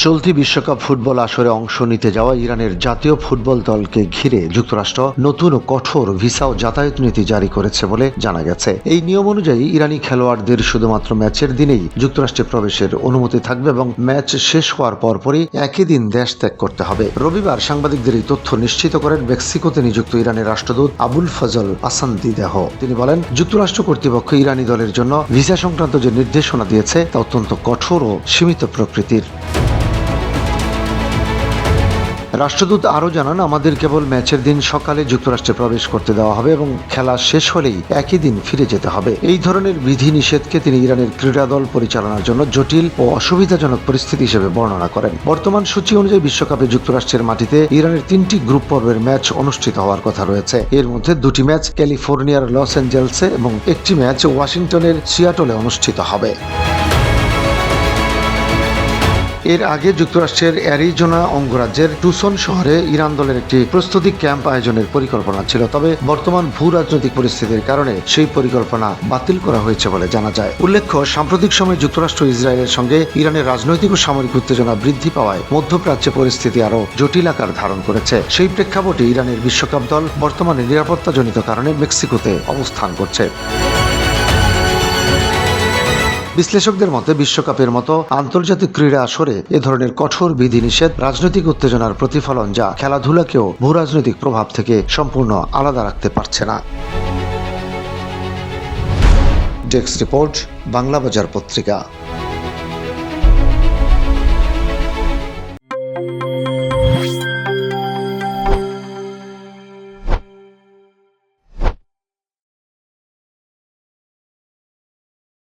চলতি বিশ্বকাপ ফুটবল আসরে অংশ নিতে যাওয়া ইরানের জাতীয় ফুটবল দলকে ঘিরে যুক্তরাষ্ট্র নতুন ও কঠোর ভিসা ও যাতায়াত নীতি জারি করেছে বলে জানা গেছে। এই নিয়ম অনুযায়ী ইরানি খেলোয়াড়দের শুধুমাত্র ম্যাচের দিনেই যুক্তরাষ্ট্রে প্রবেশের অনুমতি থাকবে এবং ম্যাচ শেষ হওয়ার পরপরই একই দিন দেশ ত্যাগ করতে হবে। রবিবার সাংবাদিকদের এই তথ্য নিশ্চিত করেন মেক্সিকোতে নিযুক্ত ইরানের রাষ্ট্রদূত আবুল ফজল আসান্দিদাহ। তিনি বলেন, যুক্তরাষ্ট্র কর্তৃপক্ষ ইরানি দলের জন্য ভিসা সংক্রান্ত যে নির্দেশনা দিয়েছে তা অত্যন্ত কঠোর ও সীমিত প্রকৃতির। রাষ্ট্রদূত আরও জানান, আমাদের কেবল ম্যাচের দিন সকালে যুক্তরাষ্ট্রে প্রবেশ করতে দেওয়া হবে এবং খেলা শেষ হলেই একই দিন ফিরে যেতে হবে। এই ধরনের বিধিনিষেধকে তিনি ইরানের ক্রীড়া দল পরিচালনার জন্য জটিল ও অসুবিধাজনক পরিস্থিতি হিসেবে বর্ণনা করেন। বর্তমান সূচি অনুযায়ী বিশ্বকাপে যুক্তরাষ্ট্রের মাটিতে ইরানের 3টি গ্রুপ পর্বের ম্যাচ অনুষ্ঠিত হওয়ার কথা রয়েছে। এর মধ্যে 2টি ম্যাচ ক্যালিফোর্নিয়ার লস অ্যাঞ্জেলসে এবং 1টি ম্যাচ ওয়াশিংটনের সিয়াটলে অনুষ্ঠিত হবে। এর আগে যুক্তরাষ্ট্রের অ্যারিজোনা অঙ্গরাজ্যের টুসন শহরে ইরান দলের একটি প্রস্তুতি ক্যাম্প আয়োজনের পরিকল্পনা ছিল, তবে বর্তমান ভূ রাজনৈতিক পরিস্থিতির কারণে সেই পরিকল্পনা বাতিল করা হয়েছে বলে জানা যায়। উল্লেখ্য, সাম্প্রতিক সময়ে যুক্তরাষ্ট্র ইসরায়েলের সঙ্গে ইরানের রাজনৈতিক ও সামরিক উত্তেজনা বৃদ্ধি পাওয়ায় মধ্যপ্রাচ্যে পরিস্থিতি আরও জটিল আকার ধারণ করেছে। সেই প্রেক্ষাপটে ইরানের বিশ্বকাপ দল বর্তমানে নিরাপত্তাজনিত কারণে মেক্সিকোতে অবস্থান করছে। বিশ্লেষকদের মতে বিশ্বকাপের মতো আন্তর্জাতিক ক্রীড়া আসরে এ ধরনের কঠোর বিধিনিষেধ রাজনৈতিক উত্তেজনার প্রতিফলন, যা খেলাধুলাকেও ভূরাজনৈতিক প্রভাব থেকে সম্পূর্ণ আলাদা রাখতে পারছে না। ডেস্ক রিপোর্ট, বাংলা বাজার পত্রিকা।